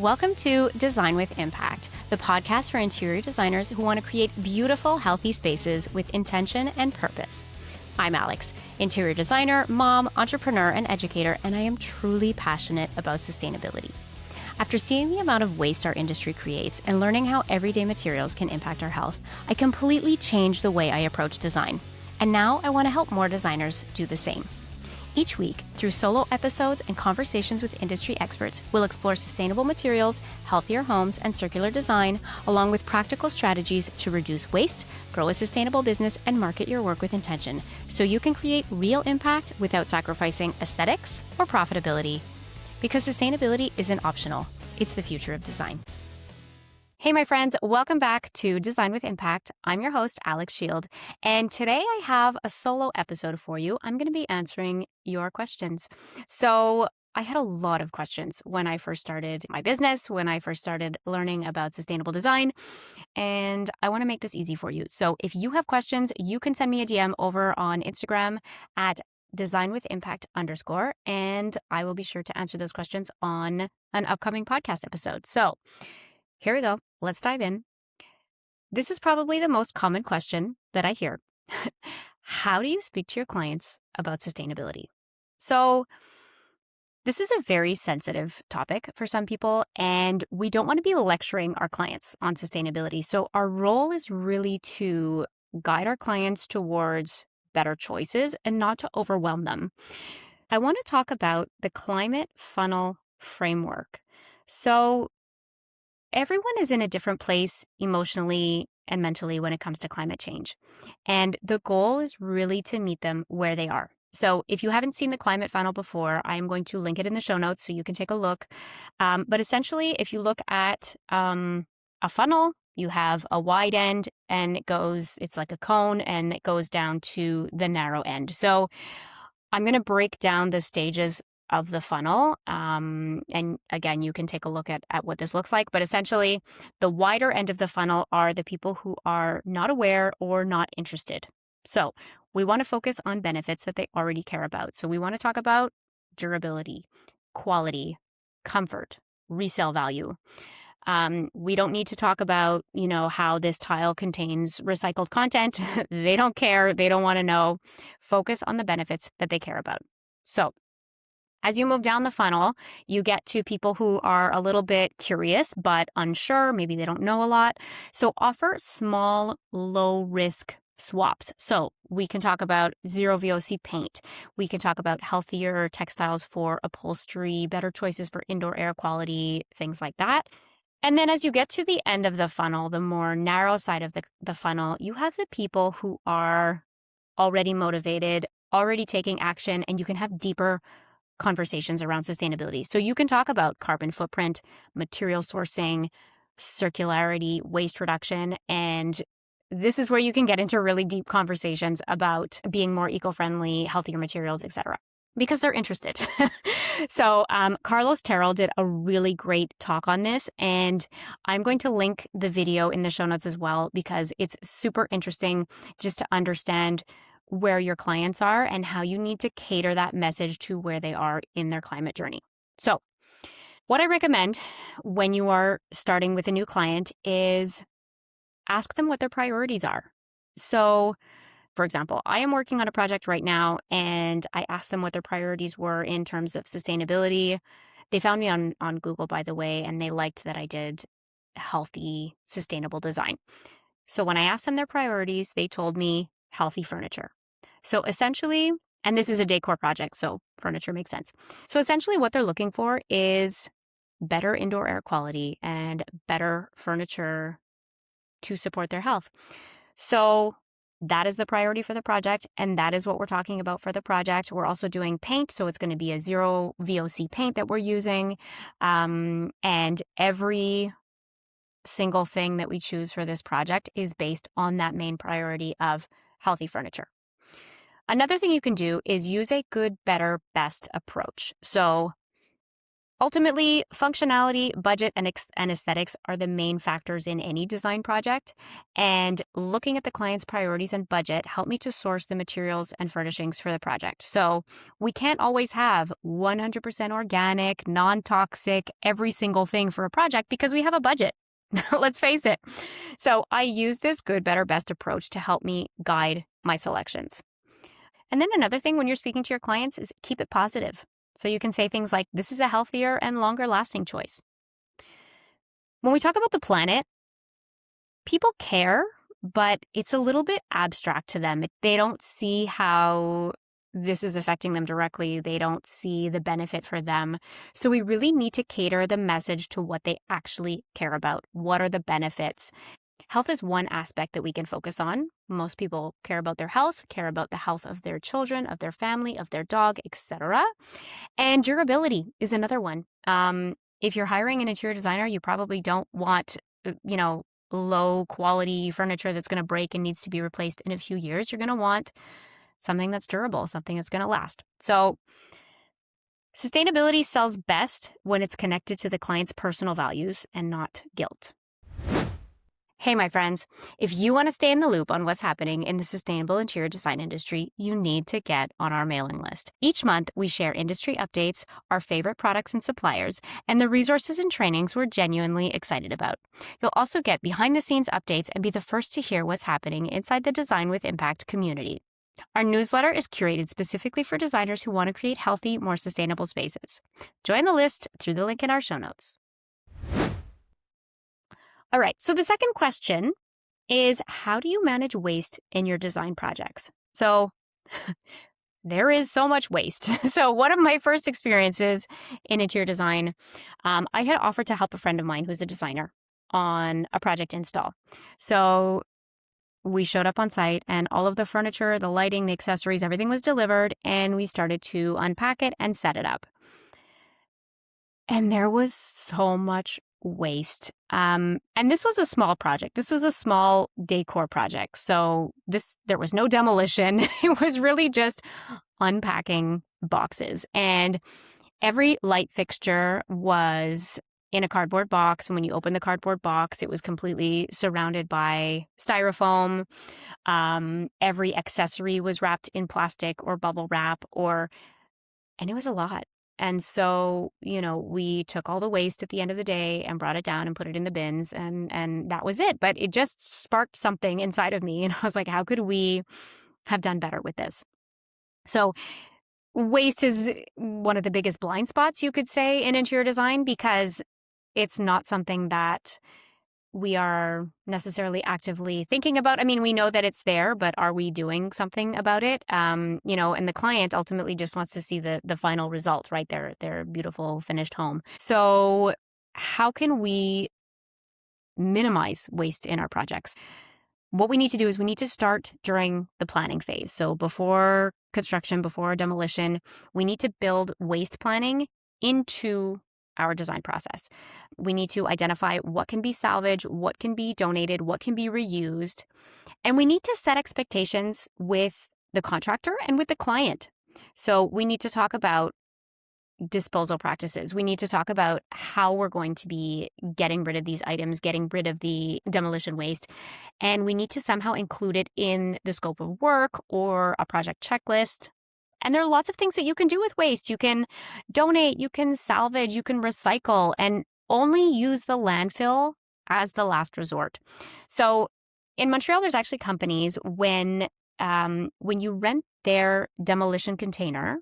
Welcome to Design with Impact, the podcast for interior designers who want to create beautiful, healthy spaces with intention and purpose. I'm Alex, interior designer, mom, entrepreneur, and educator, and I am truly passionate about sustainability. After seeing the amount of waste our industry creates and learning how everyday materials can impact our health, I completely changed the way I approach design. And now I want to help more designers do the same. Each week, through solo episodes and conversations with industry experts, we'll explore sustainable materials, healthier homes, and circular design, along with practical strategies to reduce waste, grow a sustainable business, and market your work with intention, so you can create real impact without sacrificing aesthetics or profitability. Because sustainability isn't optional, it's the future of design. Hey, my friends, welcome back to Design with Impact. I'm your host, Alex Shield, and today I have a solo episode for you. I'm going to be answering your questions. So I had a lot of questions when I first started my business, when I first started learning about sustainable design, and I want to make this easy for you. So if you have questions, you can send me a DM over on Instagram at designwithimpact_, and I will be sure to answer those questions on an upcoming podcast episode. So here we go. Let's dive in. This is probably the most common question that I hear. How do you speak to your clients about sustainability? So this is a very sensitive topic for some people, and we don't want to be lecturing our clients on sustainability. So our role is really to guide our clients towards better choices and not to overwhelm them. I want to talk about the climate funnel framework. So everyone is in a different place emotionally and mentally when it comes to climate change. And the goal is really to meet them where they are. So if you haven't seen the climate funnel before, I am going to link it in the show notes so you can take a look. But essentially, if you look at a funnel, you have a wide end and it's like a cone and it goes down to the narrow end. So I'm going to break down the stages of the funnel. And again, you can take a look at what this looks like. But essentially, the wider end of the funnel are the people who are not aware or not interested. So we want to focus on benefits that they already care about. So we want to talk about durability, quality, comfort, resale value. We don't need to talk about, how this tile contains recycled content. They don't care. They don't want to know. Focus on the benefits that they care about. So as you move down the funnel, you get to people who are a little bit curious but unsure. Maybe they don't know a lot. So offer small, low-risk swaps. So we can talk about zero VOC paint. We can talk about healthier textiles for upholstery, better choices for indoor air quality, things like that. And then as you get to the end of the funnel, the more narrow side of the funnel, you have the people who are already motivated, already taking action, and you can have deeper conversations around sustainability. So you can talk about carbon footprint, material sourcing, circularity, waste reduction, and this is where you can get into really deep conversations about being more eco-friendly, healthier materials, etc., because they're interested. So Carlos Terrell did a really great talk on this, and I'm going to link the video in the show notes as well because it's super interesting just to understand where your clients are and how you need to cater that message to where they are in their climate journey. So what I recommend when you are starting with a new client is ask them what their priorities are. So for example, I am working on a project right now and I asked them what their priorities were in terms of sustainability. They found me on Google, by the way, and they liked that I did healthy, sustainable design. So when I asked them their priorities, they told me healthy furniture. So essentially, and this is a decor project, so furniture makes sense. So essentially what they're looking for is better indoor air quality and better furniture to support their health. So that is the priority for the project, and that is what we're talking about for the project. We're also doing paint, so it's going to be a zero VOC paint that we're using. And every single thing that we choose for this project is based on that main priority of healthy furniture. Another thing you can do is use a good, better, best approach. So Ultimately, functionality, budget, and aesthetics are the main factors in any design project. And looking at the client's priorities and budget help me to source the materials and furnishings for the project. So we can't always have 100% organic, non-toxic, every single thing for a project because we have a budget. Let's face it. So I use this good, better, best approach to help me guide my selections. And then another thing when you're speaking to your clients is keep it positive. So you can say things like, this is a healthier and longer lasting choice. When we talk about the planet, people care, but it's a little bit abstract to them. They don't see how this is affecting them directly. They don't see the benefit for them. So we really need to cater the message to what they actually care about. What are the benefits? Health is one aspect that we can focus on. Most people care about their health, care about the health of their children, of their family, of their dog, etc. And durability is another one. If you're hiring an interior designer, you probably don't want, low quality furniture that's going to break and needs to be replaced in a few years. You're going to want something that's durable, something that's going to last. So sustainability sells best when it's connected to the client's personal values and not guilt. Hey, my friends, if you want to stay in the loop on what's happening in the sustainable interior design industry, you need to get on our mailing list. Each month, we share industry updates, our favorite products and suppliers, and the resources and trainings we're genuinely excited about. You'll also get behind-the-scenes updates and be the first to hear what's happening inside the Design with Impact community. Our newsletter is curated specifically for designers who want to create healthy, more sustainable spaces. Join the list through the link in our show notes. All right, so the second question is, how do you manage waste in your design projects? So there is so much waste. So one of my first experiences in interior design, I had offered to help a friend of mine who's a designer on a project install. So we showed up on site and all of the furniture, the lighting, the accessories, everything was delivered, and we started to unpack it and set it up. And there was so much waste. And this was a small project. This was a small decor project. So there was no demolition. It was really just unpacking boxes. And every light fixture was in a cardboard box. And when you open the cardboard box, it was completely surrounded by styrofoam. Every accessory was wrapped in plastic or bubble wrap, and it was a lot. And so, we took all the waste at the end of the day and brought it down and put it in the bins, and that was it. But it just sparked something inside of me. And I was like, how could we have done better with this? So waste is one of the biggest blind spots, you could say, in interior design, because it's not something that we are necessarily actively thinking about. I mean, we know that it's there, but are we doing something about it? And the client ultimately just wants to see the final result, right? Their beautiful finished home. So how can we minimize waste in our projects? What we need to do is we need to start during the planning phase. So before construction, before demolition, we need to build waste planning into our design process. We need to identify what can be salvaged, what can be donated, what can be reused. And we need to set expectations with the contractor and with the client. So we need to talk about disposal practices. We need to talk about how we're going to be getting rid of these items, getting rid of the demolition waste. And we need to somehow include it in the scope of work or a project checklist. And there are lots of things that you can do with waste. You can donate, you can salvage, you can recycle, and only use the landfill as the last resort. So in Montreal, there's actually companies when you rent their demolition container,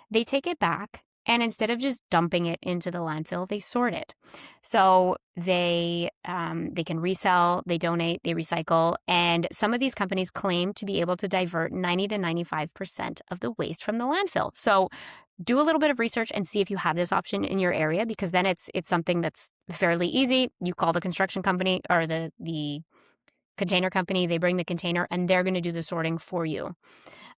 they take it back, and instead of just dumping it into the landfill, they sort it. So they can resell, they donate, they recycle, and some of these companies claim to be able to divert 90 to 95% of the waste from the landfill. So do a little bit of research and see if you have this option in your area, because then it's something that's fairly easy. You call the construction company or the container company, they bring the container, and they're going to do the sorting for you.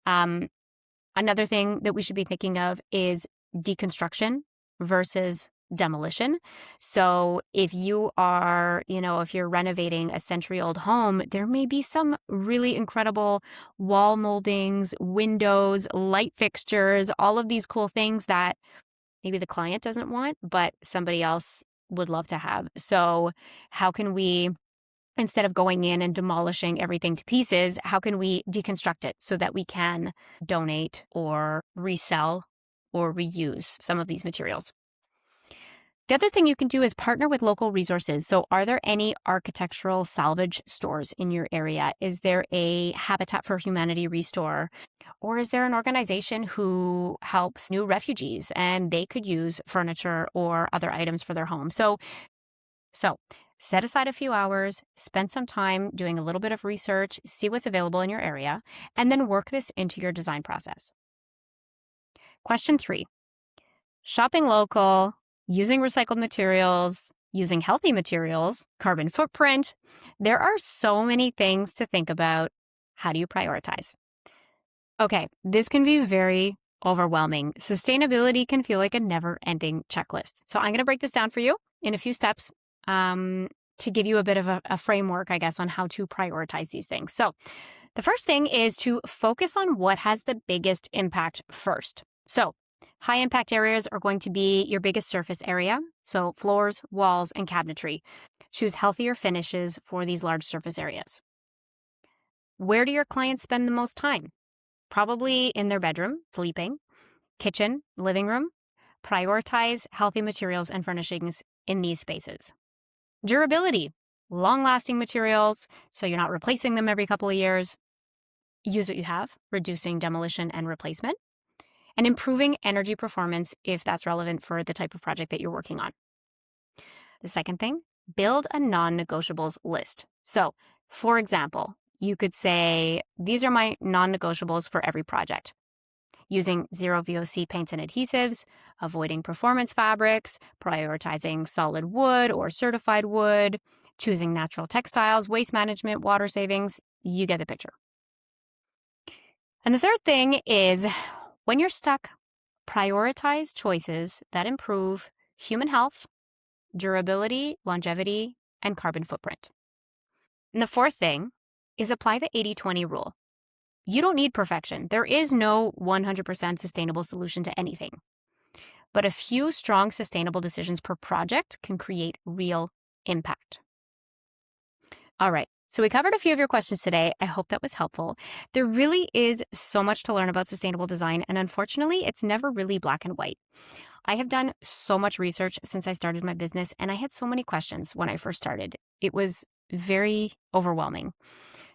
Another thing that we should be thinking of is deconstruction versus demolition. So if you are, if you're renovating a century-old home, there may be some really incredible wall moldings, windows, light fixtures, all of these cool things that maybe the client doesn't want, but somebody else would love to have. So how can we, instead of going in and demolishing everything to pieces, how can we deconstruct it so that we can donate or resell or reuse some of these materials? The other thing you can do is partner with local resources. So are there any architectural salvage stores in your area? Is there a Habitat for Humanity restore? Or is there an organization who helps new refugees and they could use furniture or other items for their home? So set aside a few hours, spend some time doing a little bit of research, see what's available in your area, and then work this into your design process. Question 3, shopping local, using recycled materials, using healthy materials, carbon footprint. There are so many things to think about. How do you prioritize? Okay, this can be very overwhelming. Sustainability can feel like a never-ending checklist. So I'm going to break this down for you in a few steps to give you a bit of a framework, I guess, on how to prioritize these things. So the first thing is to focus on what has the biggest impact first. So high impact areas are going to be your biggest surface area. So floors, walls, and cabinetry. Choose healthier finishes for these large surface areas. Where do your clients spend the most time? Probably in their bedroom, sleeping, kitchen, living room. Prioritize healthy materials and furnishings in these spaces. Durability, long-lasting materials, so you're not replacing them every couple of years. Use what you have, reducing demolition and replacement. And improving energy performance if that's relevant for the type of project that you're working on. The second thing, build a non-negotiables list. So, for example, you could say, these are my non-negotiables for every project. Using zero VOC paints and adhesives, avoiding performance fabrics, prioritizing solid wood or certified wood, choosing natural textiles, waste management, water savings, you get the picture. And the third thing is, when you're stuck, prioritize choices that improve human health, durability, longevity, and carbon footprint. And the fourth thing is apply the 80-20 rule. You don't need perfection. There is no 100% sustainable solution to anything. But a few strong sustainable decisions per project can create real impact. All right. So we covered a few of your questions today. I hope that was helpful. There really is so much to learn about sustainable design, and unfortunately, it's never really black and white. I have done so much research since I started my business, and I had so many questions when I first started. It was very overwhelming.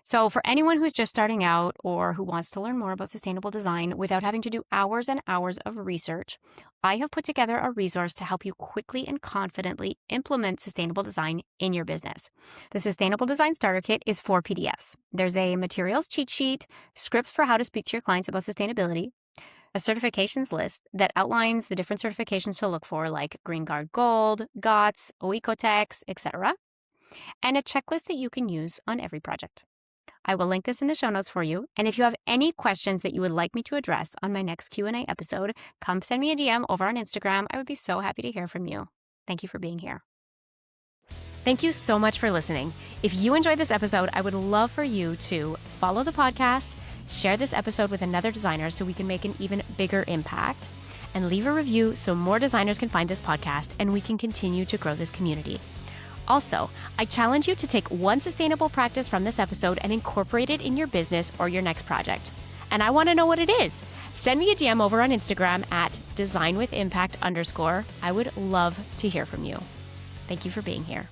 So for anyone who's just starting out or who wants to learn more about sustainable design without having to do hours and hours of research, I have put together a resource to help you quickly and confidently implement sustainable design in your business. The Sustainable Design Starter Kit is 4 PDFs. There's a materials cheat sheet, scripts for how to speak to your clients about sustainability, a certifications list that outlines the different certifications to look for, like Green Guard Gold, GOTS, OECOTEX, etc., and a checklist that you can use on every project. I will link this in the show notes for you. And if you have any questions that you would like me to address on my next Q&A episode, come send me a DM over on Instagram. I would be so happy to hear from you. Thank you for being here. Thank you so much for listening. If you enjoyed this episode, I would love for you to follow the podcast, share this episode with another designer so we can make an even bigger impact, and leave a review so more designers can find this podcast and we can continue to grow this community. Also, I challenge you to take one sustainable practice from this episode and incorporate it in your business or your next project. And I want to know what it is. Send me a DM over on Instagram at designwithimpact_. I would love to hear from you. Thank you for being here.